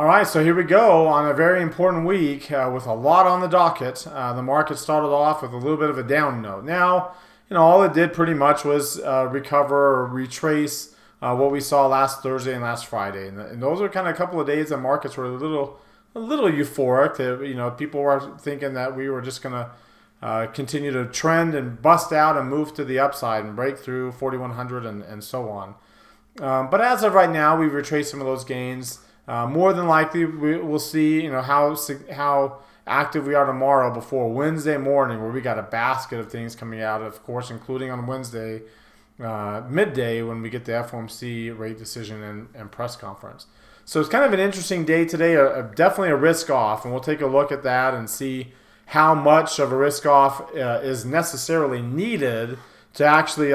right, so here we go on a very important week with a lot on the docket. The market started off with a little bit of a down note. Now, all it did pretty much was recover or retrace what we saw last Thursday and last Friday, and those are kind of a couple of days that markets were a little euphoric. People were thinking that we were just going to continue to trend and bust out and move to the upside and break through 4,100 and so on. But as of right now, we've retraced some of those gains. More than likely, we'll see how active we are tomorrow before Wednesday morning, where we got a basket of things coming out, of course, including on Wednesday midday when we get the FOMC rate decision and press conference. So it's kind of an interesting day today, definitely a risk off, and we'll take a look at that and see how much of a risk off is necessarily needed to actually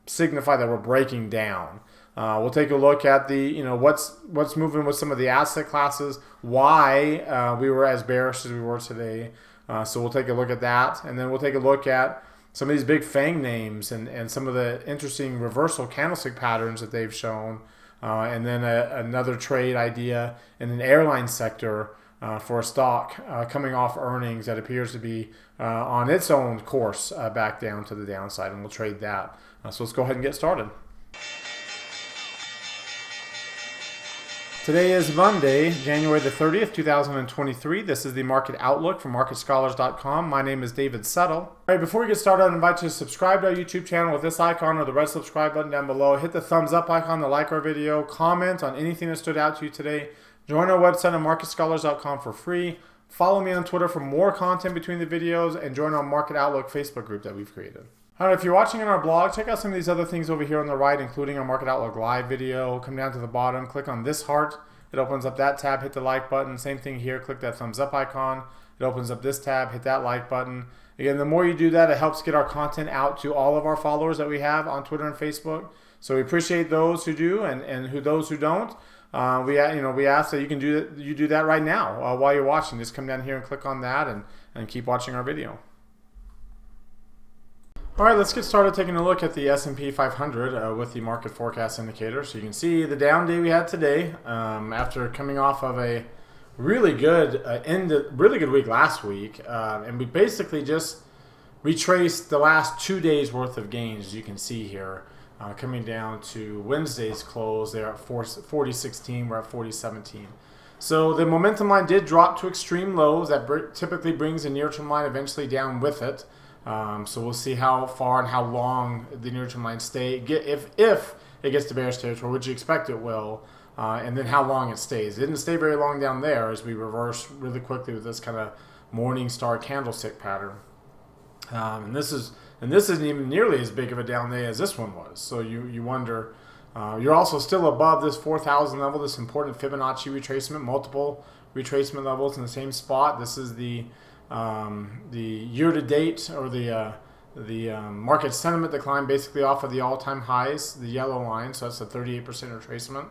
signify that we're breaking down. We'll take a look at the what's moving with some of the asset classes, why we were as bearish as we were today. So we'll take a look at that, and then we'll take a look at some of these big FANG names and some of the interesting reversal candlestick patterns that they've shown, and then another trade idea in an airline sector for a stock coming off earnings that appears to be on its own course back down to the downside, and we'll trade that. So let's go ahead and get started. Today is Monday, January the 30th, 2023. This is the Market Outlook from MarketScholars.com. My name is David Settle. All right, before we get started, I invite you to subscribe to our YouTube channel with this icon or the red subscribe button down below. Hit the thumbs up icon to like our video. Comment on anything that stood out to you today. Join our website at MarketScholars.com for free. Follow me on Twitter for more content between the videos, and join our Market Outlook Facebook group that we've created. All right, if you're watching on our blog, check out some of these other things over here on the right, including our Market Outlook live video. Come down to the bottom, click on this heart. It opens up that tab, hit the like button. Same thing here, click that thumbs up icon. It opens up this tab, hit that like button. Again, the more you do that, it helps get our content out to all of our followers that we have on Twitter and Facebook. So we appreciate those who do and those who don't. We ask that you do that right now while you're watching. Just come down here and click on that and keep watching our video. All right, let's get started taking a look at the S&P 500 with the market forecast indicator. So you can see the down day we had today after coming off of a really good week last week, and we basically just retraced the last 2 days worth of gains. As you can see here, coming down to Wednesday's close, they're at 40.16. We're at 40.17. So the momentum line did drop to extreme lows. That typically brings the near-term line eventually down with it. So we'll see how far and how long the near-term line stay, if it gets to bearish territory, which you expect it will, and then how long it stays. It didn't stay very long down there as we reverse really quickly with this kind of morning star candlestick pattern. And this isn't even nearly as big of a down day as this one was. So you wonder, you're also still above this 4,000 level, this important Fibonacci retracement, multiple retracement levels in the same spot. This is the year-to-date or the market sentiment decline basically off of the all-time highs, the yellow line, so that's a 38% retracement.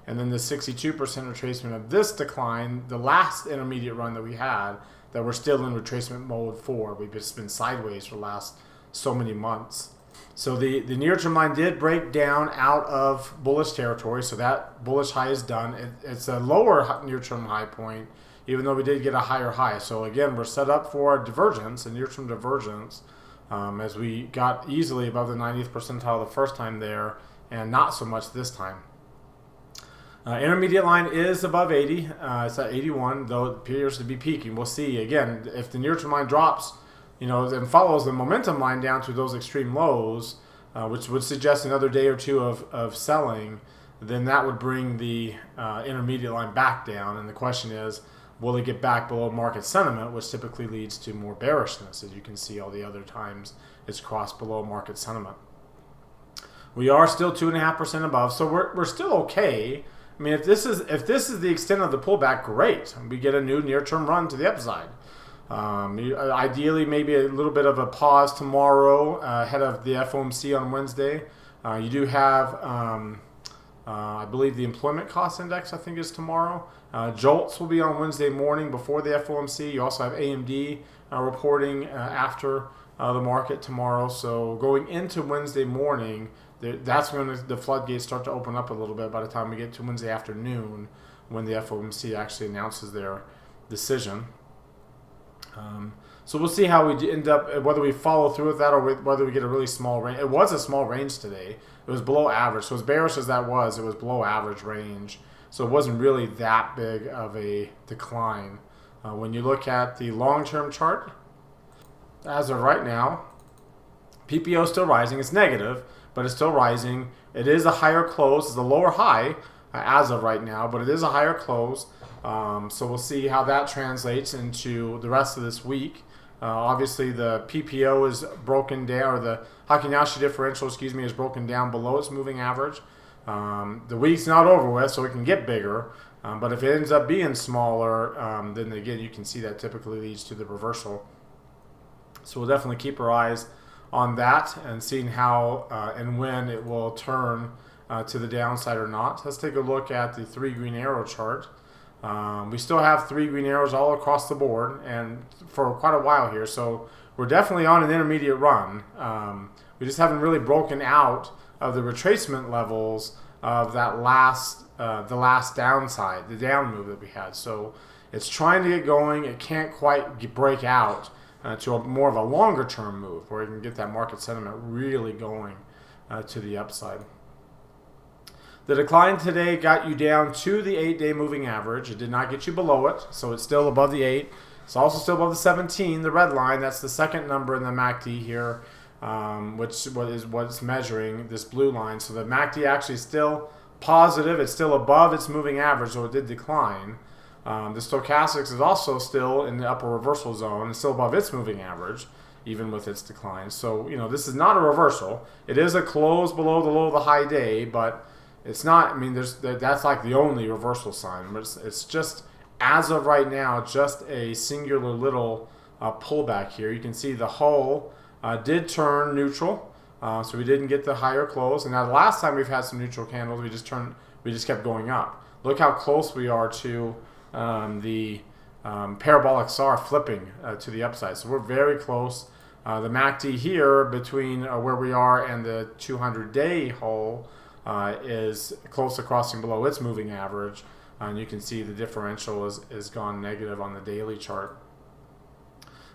And then the 62% retracement of this decline, the last intermediate run that we had, that we're still in retracement mode for. We've just been sideways for the last so many months. So the near-term line did break down out of bullish territory, so that bullish high is done. It's a lower near-term high point, even though we did get a higher high. So again, we're set up for a divergence, a near-term divergence, as we got easily above the 90th percentile the first time there, and not so much this time. Intermediate line is above 80. It's at 81, though it appears to be peaking. We'll see. Again, if the near-term line drops, and follows the momentum line down to those extreme lows, which would suggest another day or two of selling, then that would bring the intermediate line back down. And the question is, will it get back below market sentiment, which typically leads to more bearishness, as you can see all the other times it's crossed below market sentiment. We are still 2.5% above, so we're still okay. I mean, if this is the extent of the pullback, great. We get a new near-term run to the upside. Ideally, maybe a little bit of a pause tomorrow ahead of the FOMC on Wednesday. You do have, I believe, the employment cost index, I think, is tomorrow. JOLTS will be on Wednesday morning before the FOMC. You also have AMD reporting after the market tomorrow. So going into Wednesday morning, that's when the floodgates start to open up a little bit by the time we get to Wednesday afternoon. when the FOMC actually announces their decision. So we'll see how we end up, whether we follow through with that or whether we get a really small range. It was a small range today. It was below average. So as bearish as that was, it was below average range. So it wasn't really that big of a decline. When you look at the long-term chart, as of right now, PPO is still rising. It's negative, but it's still rising. It is a higher close. It's a lower high as of right now, but it is a higher close. So we'll see how that translates into the rest of this week. Obviously, the PPO is broken down, or the Heikin-Ashi differential, is broken down below its moving average. The week's not over with, so it can get bigger. But if it ends up being smaller, then again, you can see that typically leads to the reversal. So we'll definitely keep our eyes on that and seeing how and when it will turn to the downside or not. Let's take a look at the 3 green arrow chart. We still have 3 green arrows all across the board and for quite a while here. So we're definitely on an intermediate run. We just haven't really broken out of the retracement levels of that the last downside, the down move that we had. So it's trying to get going. It can't quite break out to more of a longer term move where you can get that market sentiment really going to the upside. The decline today got you down to the 8-day moving average. It did not get you below it, so it's still above the 8. It's also still above the 17, the red line. That's the second number in the MACD here, which is what's measuring this blue line. So the MACD actually is still positive. It's still above its moving average, so it did decline. The stochastics is also still in the upper reversal zone. It's still above its moving average, even with its decline. So, this is not a reversal. It is a close below the low of the high day, but it's not, that's like the only reversal sign. It's just, as of right now, just a singular little pullback here. You can see the hull did turn neutral, so we didn't get the higher close. And now the last time we've had some neutral candles, we just kept going up. Look how close we are to the parabolic SAR flipping to the upside. So we're very close. The MACD here between where we are and the 200-day hull is close to crossing below its moving average, and you can see the differential is gone negative on the daily chart.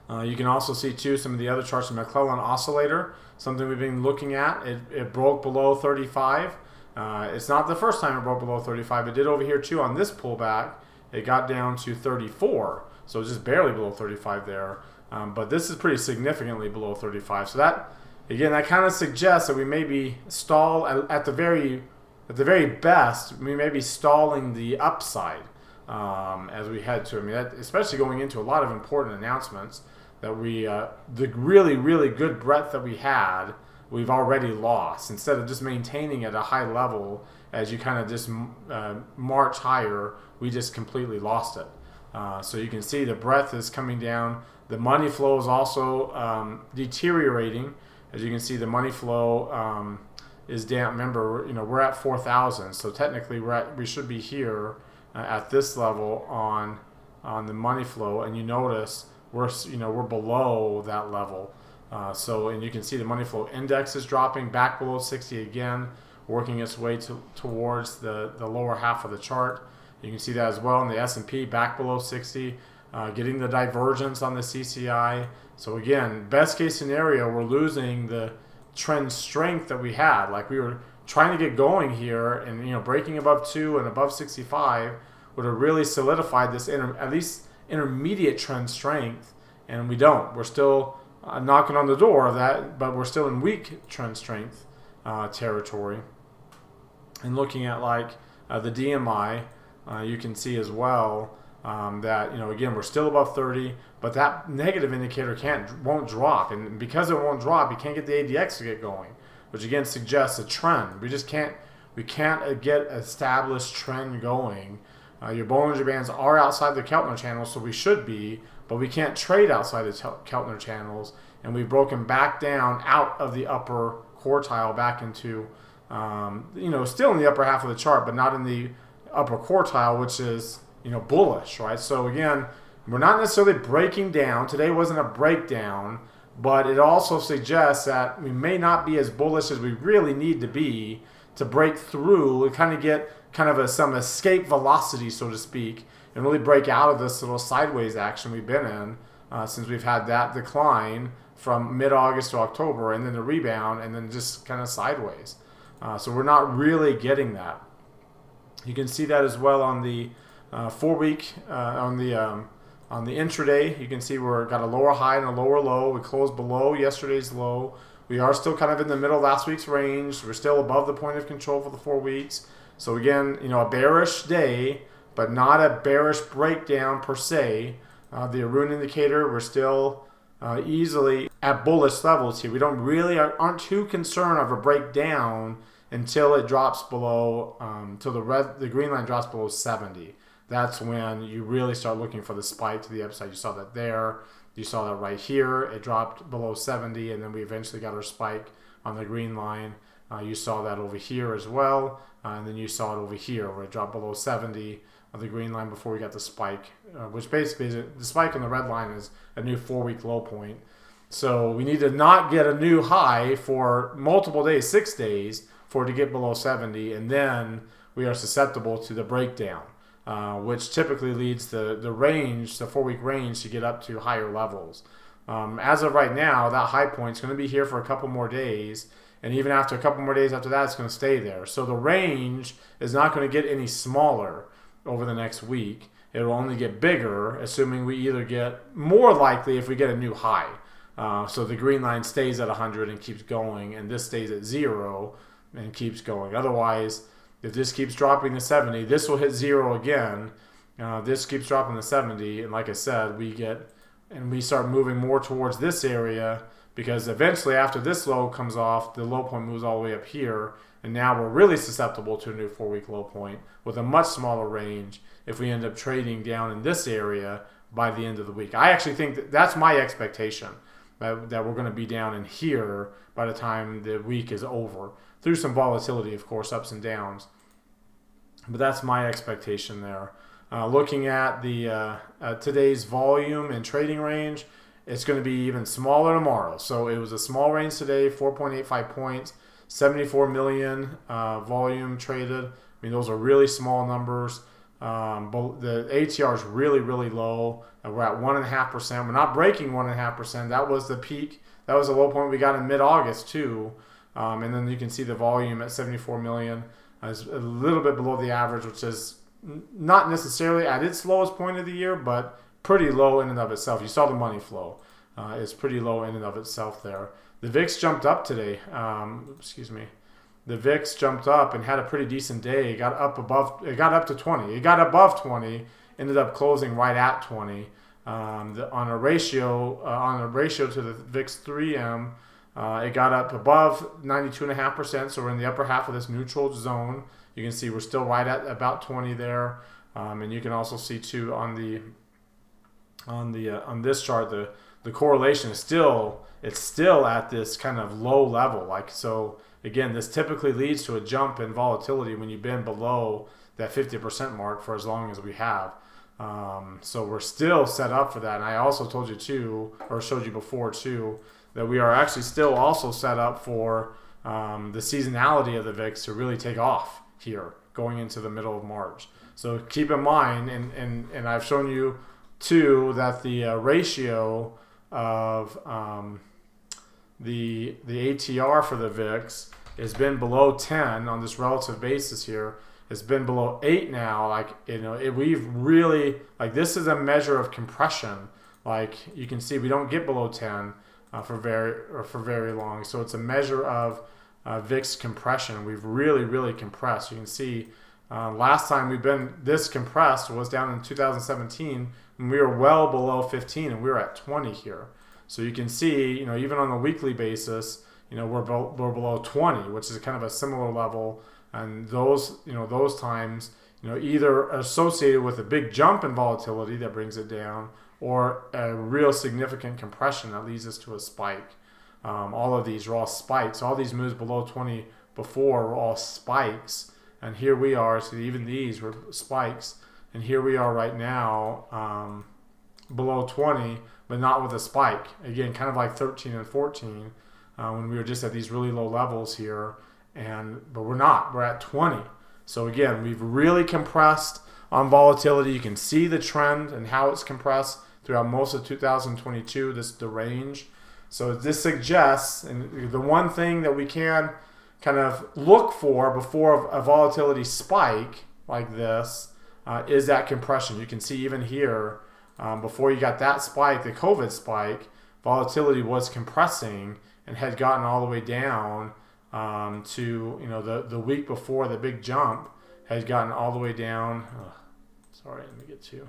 You can also see too some of the other charts. The McClellan oscillator, something we've been looking at. It broke below 35. It's not the first time it broke below 35. It did over here too on this pullback. It got down to 34, so just barely below 35 there. But this is pretty significantly below 35. So that, again, that kind of suggests that we may be at the very best. We may be stalling the upside as we head to. That, especially going into a lot of important announcements that the really, really good breadth that we had, we've already lost. Instead of just maintaining at a high level as you kind of just march higher, we just completely lost it. So you can see the breadth is coming down. The money flow is also deteriorating. As you can see, the money flow is down. Remember, we're at 4,000, so technically we should be here at this level on the money flow, and you notice we're below that level. And you can see the money flow index is dropping back below 60 again, working its way towards the lower half of the chart. You can see that as well in the S&P back below 60, getting the divergence on the CCI. So again, best case scenario, we're losing the trend strength that we had. Like we were trying to get going here, and breaking above 2 and above 65 would have really solidified this at least intermediate trend strength, and we don't. We're still knocking on the door of that, but we're still in weak trend strength territory. And looking at the DMI, you can see as well that again we're still above 30, but that negative indicator won't drop, and because it won't drop, you can't get the ADX to get going, which again suggests a trend. We can't get established trend going. Your Bollinger Bands are outside the Keltner channels, so we should be, but we can't trade outside the Keltner channels, and we've broken back down out of the upper quartile back into still in the upper half of the chart, but not in the upper quartile, which is bullish, right? So again, we're not necessarily breaking down. Today wasn't a breakdown, but it also suggests that we may not be as bullish as we really need to be to break through and kind of get kind of some escape velocity, so to speak, and really break out of this little sideways action we've been in since we've had that decline from mid-August to October, and then the rebound, and then just kind of sideways. So we're not really getting that. You can see that as well on the 4-week on the intraday. You can see we're got a lower high and a lower low. We closed below yesterday's low. We are still kind of in the middle of last week's range. We're still above the point of control for the 4 weeks. So again, a bearish day, but not a bearish breakdown per se. The Arun indicator, we're still easily at bullish levels here. We aren't too concerned of a breakdown until it drops below, till the green line drops below 70. That's when you really start looking for the spike to the upside. You saw that there. You saw that right here. It dropped below 70, and then we eventually got our spike on the green line. You saw that over here as well, and then you saw it over here where it dropped below 70 on the green line before we got the spike, which basically is the spike on the red line is a new 4-week low point. So we need to not get a new high for multiple days, 6 days, for it to get below 70, and then we are susceptible to the breakdown. Which typically leads the range, the 4-week range, to get up to higher levels. As of right now, that high point is going to be here for a couple more days, and even after a couple more days after that, it's going to stay there. So the range is not going to get any smaller over the next week. It will only get bigger, assuming we either get, more likely if we get a new high. So the green line stays at 100 and keeps going, and this stays at 0 and keeps going. Otherwise, if this keeps dropping to 70, this will hit 0 again. This keeps dropping to 70, and like I said, we start moving more towards this area, because eventually after this low comes off, the low point moves all the way up here, and now we're really susceptible to a new 4-week low point with a much smaller range if we end up trading down in this area by the end of the week. I actually think that's my expectation, that we're going to be down in here by the time the week is over. Through some volatility, of course, ups and downs. But that's my expectation there. Looking at the today's volume and trading range, it's going to be even smaller tomorrow. So it was a small range today, 4.85 points, 74 million volume traded. I mean, those are really small numbers. But the ATR is really, really low. We're at 1.5%. We're not breaking 1.5%. That was the peak. That was the low point we got in mid-August too. And then you can see the volume at 74 million is a little bit below the average, which is not necessarily at its lowest point of the year, but pretty low in and of itself. You saw the money flow. It's pretty low in and of itself there. The VIX jumped up today. The VIX jumped up and had a pretty decent day. It got up to 20. It got above 20, ended up closing right at 20. On a ratio to the VIX 3M, it got up above 92.5%, so we're in the upper half of this neutral zone. You can see we're still right at about 20 there, and you can also see too on this chart the correlation is still at this kind of low level. So again, this typically leads to a jump in volatility when you've been below that 50% mark for as long as we have. So we're still set up for that, and I also told you too, or showed you before too, that we are actually still also set up for the seasonality of the VIX to really take off here going into the middle of March. So keep in mind, and I've shown you too, that the ratio of the ATR for the VIX has been below 10 on this relative basis here. It's been below 8 now. We've really, this is a measure of compression. You can see we don't get below 10 for very long. So it's a measure of VIX compression. We've really, really compressed. You can see last time we've been this compressed was down in 2017 when we were well below 15 and we were at 20 here. So you can see, even on a weekly basis, we're below 20, which is kind of a similar level. And those times, either associated with a big jump in volatility that brings it down, or a real significant compression that leads us to a spike. All of these are all spikes. All these moves below 20 before were all spikes. And here we are, so even these were spikes. And here we are right now, below 20, but not with a spike. Again, kind of like 13 and 14, when we were just at these really low levels here. but we're not. We're at 20. So again, we've really compressed on volatility. You can see the trend and how it's compressed throughout most of 2022. This is the range. So this suggests, and the one thing that we can kind of look for before a volatility spike like this is that compression. You can see even here, before you got that spike, the COVID spike, volatility was compressing and had gotten all the way down to, the week before the big jump had gotten all the way down. Sorry, let me get to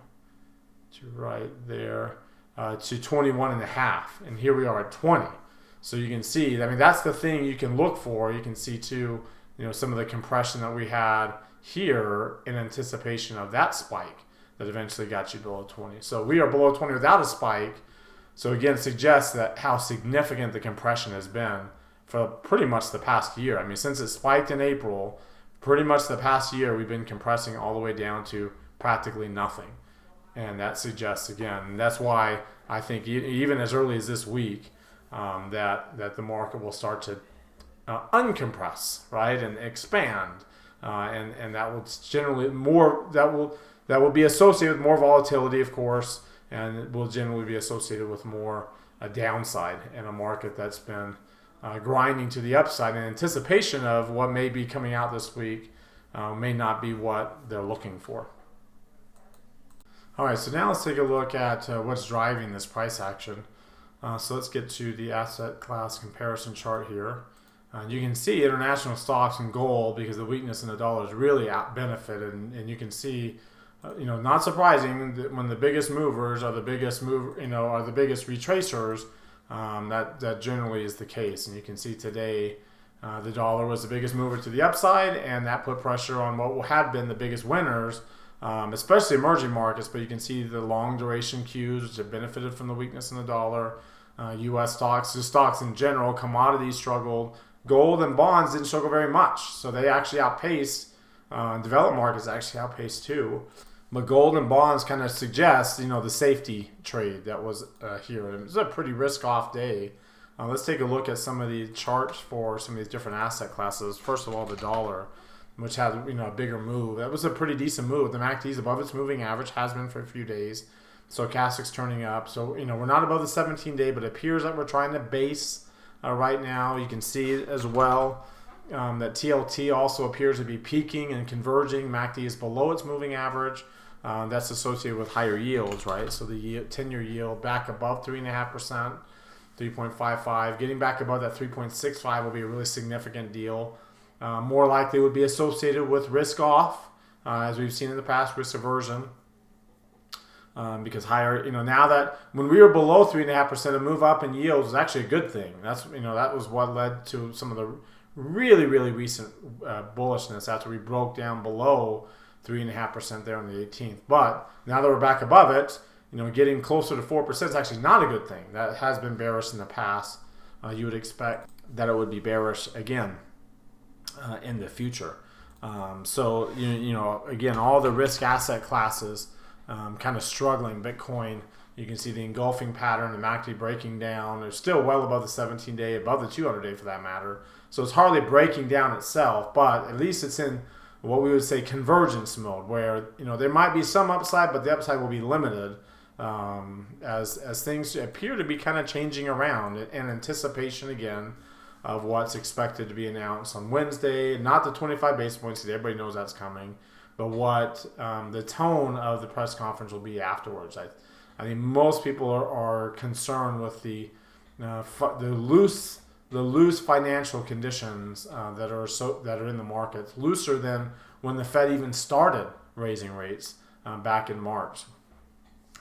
right there, to 21 and a half. And here we are at 20. So you can see, that's the thing you can look for. You can see too, some of the compression that we had here in anticipation of that spike that eventually got you below 20. So we are below 20 without a spike. So again, suggests that how significant the compression has been for pretty much the past year. Since it spiked in April, pretty much the past year we've been compressing all the way down to practically nothing. And that suggests, again, and that's why I think even as early as this week, that the market will start to uncompress, right, and expand, and that will generally that will be associated with more volatility, of course, and it will generally be associated with more downside in a market that's been grinding to the upside in anticipation of what may be coming out this week. May not be what they're looking for. All right, so now let's take a look at what's driving this price action. So let's get to the asset class comparison chart here. You can see international stocks and gold, because the weakness in the dollar is really out benefited, and you can see, not surprising that when the biggest movers are the biggest are the biggest retracers, that generally is the case. And you can see today, the dollar was the biggest mover to the upside, and that put pressure on what had been the biggest winners, especially emerging markets. But you can see the long duration Qs, which have benefited from the weakness in the dollar. U.S. stocks, just stocks in general, commodities struggled. Gold and bonds didn't struggle very much, so they actually outpaced. Developed markets actually outpaced too. But gold and bonds kind of suggest, the safety trade that was here. It was a pretty risk-off day. Let's take a look at some of the charts for some of these different asset classes. First of all, the dollar, which had a bigger move. That was a pretty decent move. The MACD is above its moving average, has been for a few days. Stochastic's turning up. So, we're not above the 17-day, but it appears that we're trying to base right now. You can see as well that TLT also appears to be peaking and converging. MACD is below its moving average. That's associated with higher yields, right? So the 10-year yield back above 3.5%, 3.55. Getting back above that 3.65 will be a really significant deal. More likely would be associated with risk off, as we've seen in the past, risk aversion. Because higher, now that when we were below 3.5%, a move up in yields was actually a good thing. That's, that was what led to some of the really, really recent bullishness after we broke down below 3.5% there on the 18th. But now that we're back above it, getting closer to 4% is actually not a good thing. That has been bearish in the past. You would expect that it would be bearish again in the future. So, again, all the risk asset classes kind of struggling. Bitcoin, you can see the engulfing pattern, the MACD breaking down. They're still well above the 17-day, above the 200-day for that matter. So it's hardly breaking down itself, but at least it's in what we would say convergence mode, where there might be some upside, but the upside will be limited as things appear to be kind of changing around in anticipation again of what's expected to be announced on Wednesday. Not the 25 basis points, because everybody knows that's coming, but what the tone of the press conference will be afterwards. I think most people are concerned with the loose financial conditions that are in the markets, looser than when the Fed even started raising rates back in March.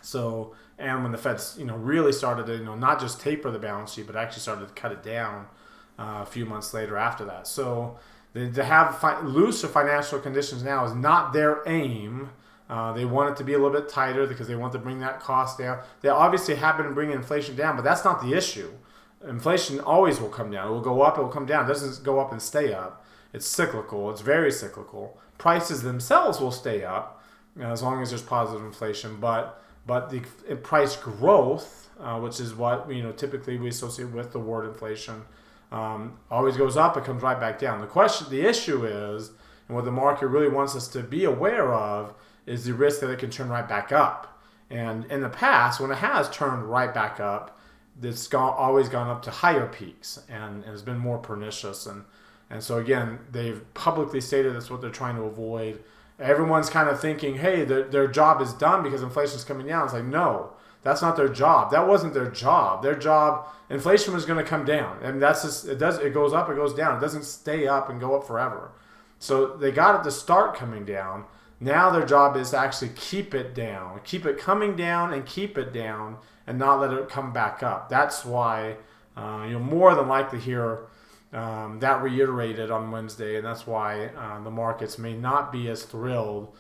So, and when the Fed really started to not just taper the balance sheet, but actually started to cut it down a few months later after that. So to have looser financial conditions now is not their aim. They want it to be a little bit tighter because they want to bring that cost down. They obviously have been bringing inflation down, but that's not the issue. Inflation always will come down. It will go up, it will come down. It doesn't go up and stay up. It's cyclical. It's very cyclical. Prices themselves will stay up as long as there's positive inflation, but the price growth, which is what typically we associate with the word inflation, always goes up, it comes right back down. The issue is, and what the market really wants us to be aware of, is the risk that it can turn right back up. And in the past, when it has turned right back up, it's always gone up to higher peaks and has been more pernicious. And so again, they've publicly stated that's what they're trying to avoid. Everyone's kind of thinking, hey, their job is done because inflation's coming down. It's like, no, that's not their job. That wasn't their job. Their job, inflation was going to come down. And that's just, it goes up, it goes down. It doesn't stay up and go up forever. So they got it to start coming down. Now their job is to actually keep it down, keep it coming down and keep it down and not let it come back up. That's why you'll more than likely hear that reiterated on Wednesday, and that's why the markets may not be as thrilled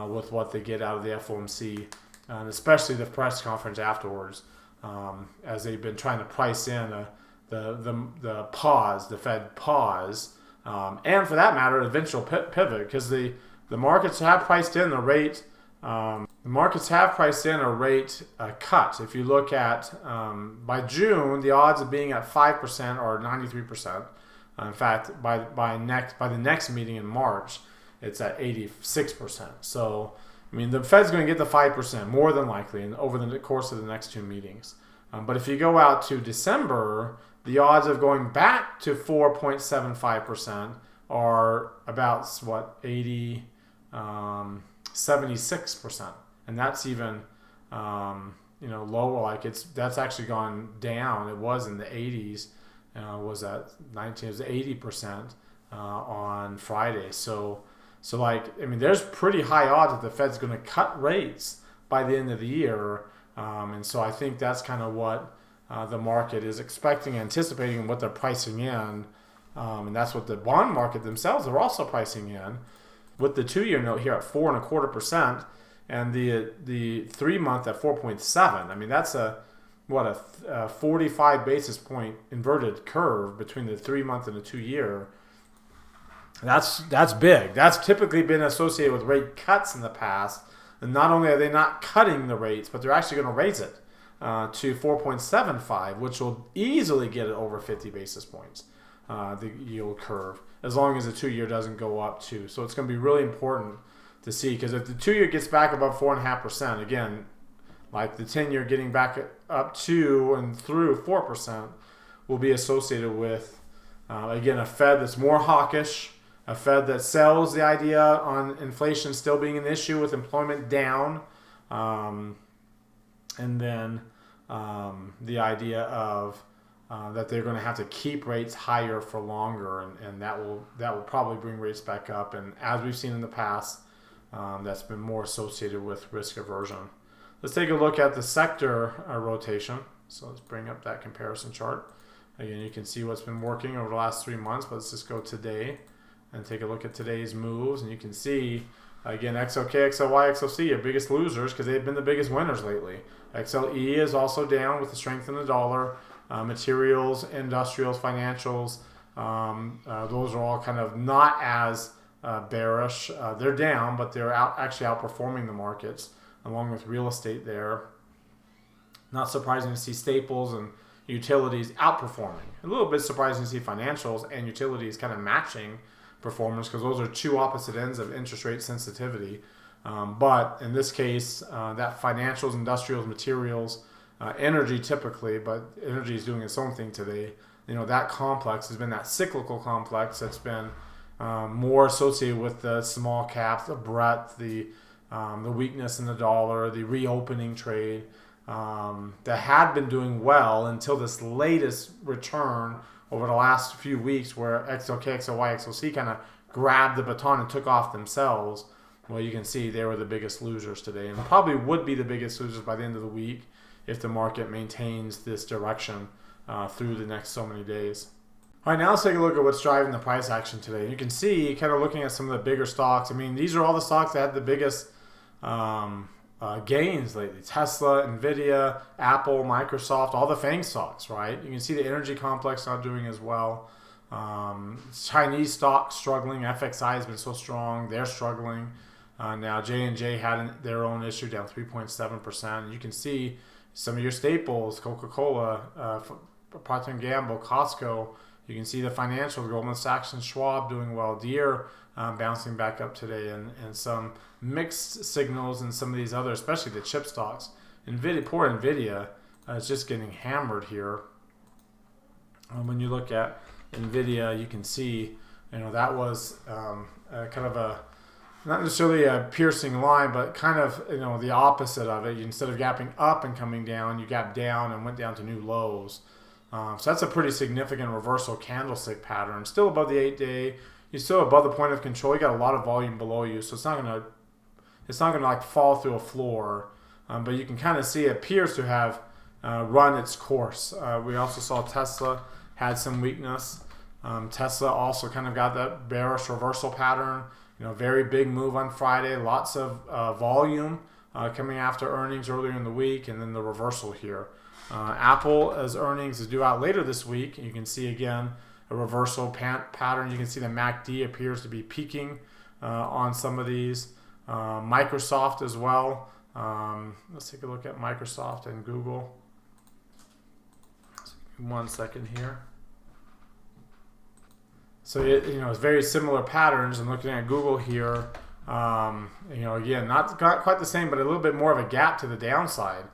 with what they get out of the FOMC, and especially the press conference afterwards, as they've been trying to price in the pause, the Fed pause, and for that matter, eventual pivot, because the markets have priced in the rate. The markets have priced in a rate cut. If you look at by June, the odds of being at 5% are 93%. In fact, by the next meeting in March, it's at 86%. So, I mean, the Fed's going to get the 5% more than likely over the course of the next two meetings. But if you go out to December, the odds of going back to 4.75% are about 76%, and that's even lower. Like that's actually gone down. It was in the 80s. Was at 19? It was 80% on Friday. So like, I mean, there's pretty high odds that the Fed's going to cut rates by the end of the year, and so I think that's kind of what the market is expecting, anticipating, and what they're pricing in, and that's what the bond market themselves are also pricing in, with the 2-year note here at 4.25% and the 3-month at 4.7. I mean, that's a 45 basis point inverted curve between the 3-month and the 2-year. That's big. That's typically been associated with rate cuts in the past. And not only are they not cutting the rates, but they're actually going to raise it to 4.75, which will easily get it over 50 basis points, the yield curve, as long as the 2-year doesn't go up too. So it's going to be really important to see, because if the 2-year gets back above 4.5%, again, like the 10-year getting back up to and through 4%, will be associated with, again, a Fed that's more hawkish, a Fed that sells the idea on inflation still being an issue with employment down, and then the idea of that they're going to have to keep rates higher for longer, and that will probably bring rates back up. And as we've seen in the past, that's been more associated with risk aversion. Let's take a look at the sector rotation. So let's bring up that comparison chart. Again, you can see what's been working over the last 3 months, but let's just go today and take a look at today's moves. And you can see, again, XLK, XLY, XLC are biggest losers because they've been the biggest winners lately. XLE is also down with the strength in the dollar. Materials, industrials, financials, those are all kind of not as bearish. They're down, but they're actually outperforming the markets, along with real estate there. Not surprising to see staples and utilities outperforming. A little bit surprising to see financials and utilities kind of matching performance, because those are two opposite ends of interest rate sensitivity. But in this case, that financials, industrials, materials, energy typically, but energy is doing its own thing today. That complex has been that cyclical complex that's been more associated with the small caps, the breadth, the weakness in the dollar, the reopening trade, that had been doing well until this latest return over the last few weeks, where XLK, XLY, XLC kind of grabbed the baton and took off themselves. Well, you can see they were the biggest losers today, and probably would be the biggest losers by the end of the week if the market maintains this direction through the next so many days. All right, now let's take a look at what's driving the price action today. You can see, kind of looking at some of the bigger stocks. I mean, these are all the stocks that had the biggest gains lately. Tesla, Nvidia, Apple, Microsoft, all the FANG stocks, right? You can see the energy complex not doing as well. Chinese stocks struggling. FXI has been so strong. They're struggling. Now J&J had their own issue, down 3.7%. You can see some of your staples, Coca-Cola, Procter & Gamble, Costco, You can see the financials, Goldman Sachs and Schwab doing well. Deere bouncing back up today, and some mixed signals in some of these other, especially the chip stocks. Poor Nvidia is just getting hammered here. When you look at Nvidia, you can see, that was kind of a, not necessarily a piercing line, but kind of, the opposite of it. Instead of gapping up and coming down, you gapped down and went down to new lows. So that's a pretty significant reversal candlestick pattern. Still above the 8-day. You're still above the point of control. You got a lot of volume below you, so it's not gonna like fall through a floor. But you can kind of see it appears to have run its course. We also saw Tesla had some weakness. Tesla also kind of got that bearish reversal pattern. Very big move on Friday. Lots of volume coming after earnings earlier in the week, and then the reversal here. Apple, as earnings is due out later this week, you can see again a reversal pattern. You can see the MACD appears to be peaking on some of these. Microsoft as well. Let's take a look at Microsoft and Google. 1 second here. So it's very similar patterns. And looking at Google here, again, not quite the same, but a little bit more of a gap to the downside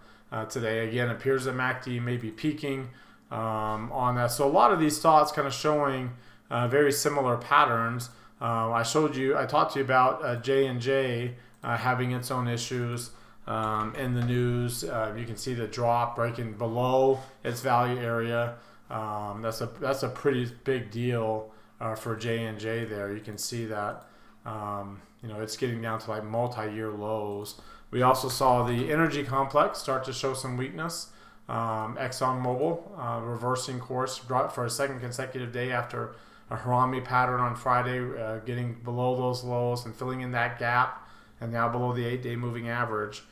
today. Again, appears that MACD may be peaking on that. So a lot of these thoughts kind of showing very similar patterns. I talked to you about J&J having its own issues in the news. You can see the drop breaking below its value area. That's a pretty big deal for J&J there. You can see that it's getting down to like multi-year lows. We also saw the energy complex start to show some weakness. ExxonMobil reversing course, dropped for a second consecutive day after a Harami pattern on Friday, getting below those lows and filling in that gap, and now below the 8-day moving average.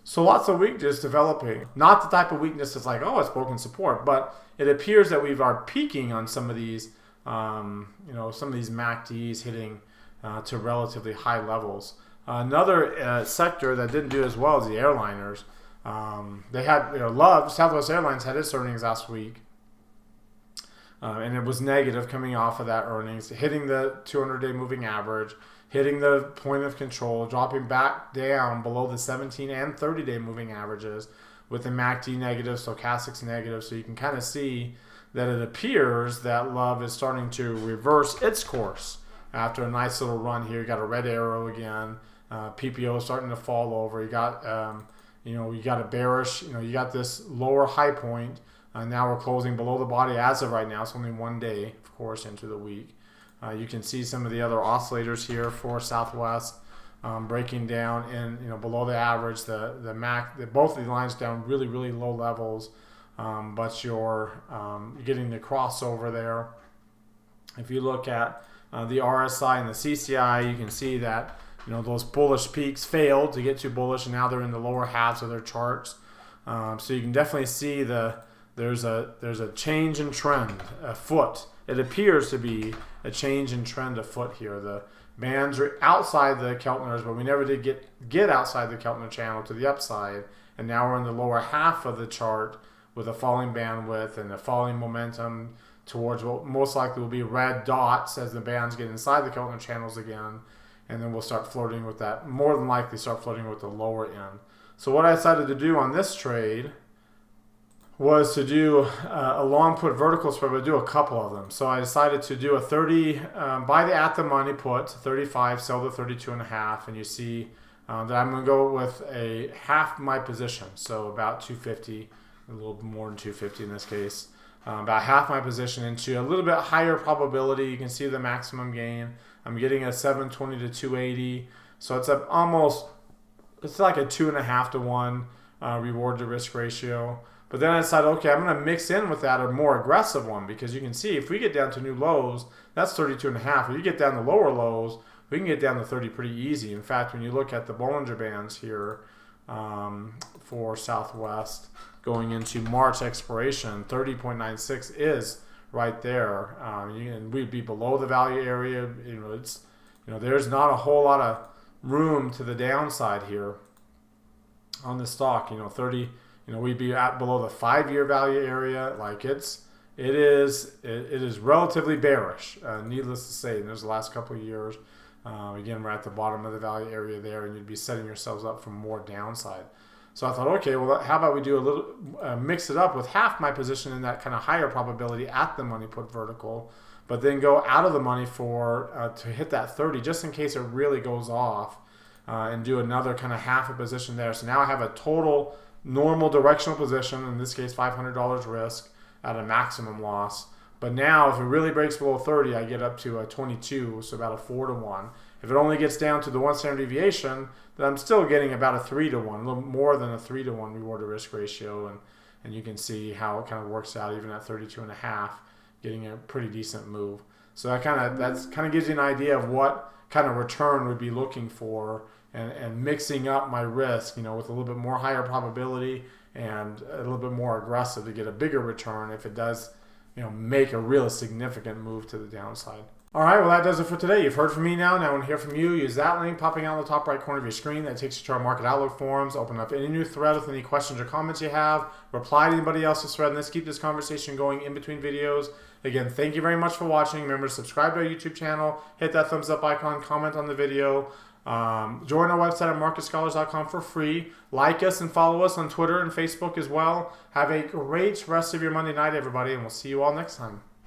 So lots of weakness developing. Not the type of weakness that's like, it's broken support, but it appears that we are peaking on some of these, some of these MACDs hitting to relatively high levels. Another sector that didn't do as well as the airliners. They had, Southwest Airlines had its earnings last week, and it was negative coming off of that earnings, hitting the 200-day moving average, hitting the point of control, dropping back down below the 17 and 30-day moving averages with the MACD negative, stochastics negative. So you can kind of see that it appears that Love is starting to reverse its course after a nice little run here. You got a red arrow again. PPO is starting to fall over. You got you got a bearish, you got this lower high point. Now we're closing below the body as of right now. It's only 1 day, of course, into the week. You can see some of the other oscillators here for Southwest breaking down in below the average. Both of these lines down really, really low levels, but you're getting the crossover there. If you look at the RSI and the CCI, you can see that those bullish peaks failed to get too bullish, and now they're in the lower halves of their charts. So you can definitely see there's a change in trend afoot. It appears to be a change in trend afoot here. The bands are outside the Keltners, but we never did get outside the Keltner channel to the upside, and now we're in the lower half of the chart with a falling bandwidth and a falling momentum towards what most likely will be red dots as the bands get inside the Keltner channels again. And then we'll start flirting with that, more than likely start flirting with the lower end. So what I decided to do on this trade was to do a long put vertical spread, but do a couple of them. So I decided to do a 30, buy the at the money put, 35, sell the 32.5, and you see that I'm going to go with a half my position, so about 250, a little more than 250 in this case. About half my position into a little bit higher probability. You can see the maximum gain. I'm getting a 720 to 280, so it's it's like a 2.5 to 1 reward to risk ratio. But then I decided, okay, I'm going to mix in with that a more aggressive one, because you can see if we get down to new lows, that's 32.5. If you get down to lower lows, we can get down to 30 pretty easy. In fact, when you look at the Bollinger Bands here for Southwest going into March expiration, 30.96 is right there, and we'd be below the value area. There's not a whole lot of room to the downside here on the stock. 30. We'd be at below the 5-year value area. Like it's it is relatively bearish, needless to say. And there's the last couple of years. Again, we're at the bottom of the value area there, and you'd be setting yourselves up for more downside. So I thought, okay, well, how about we do a little, mix it up with half my position in that kind of higher probability at the money put vertical, but then go out of the money for to hit that 30 just in case it really goes off, and do another kind of half a position there. So now I have a total normal directional position, in this case $500 risk at a maximum loss. But now if it really breaks below 30, I get up to a 22, so about a 4-to-1. If it only gets down to the 1 standard deviation, then I'm still getting about a 3-to-1, a little more than a 3-to-1 reward to risk ratio. And you can see how it kind of works out even at 32.5, getting a pretty decent move. So that kind of gives you an idea of what kind of return we'd be looking for, and mixing up my risk, with a little bit more higher probability and a little bit more aggressive to get a bigger return if it does, make a real significant move to the downside. All right, well, that does it for today. You've heard from me now. Now I want to hear from you. Use that link popping out in the top right corner of your screen. That takes you to our Market Outlook forums. Open up any new thread with any questions or comments you have. Reply to anybody else's thread, and let's keep this conversation going in between videos. Again, thank you very much for watching. Remember to subscribe to our YouTube channel. Hit that thumbs up icon. Comment on the video. Join our website at marketscholars.com for free. Like us and follow us on Twitter and Facebook as well. Have a great rest of your Monday night, everybody, and we'll see you all next time.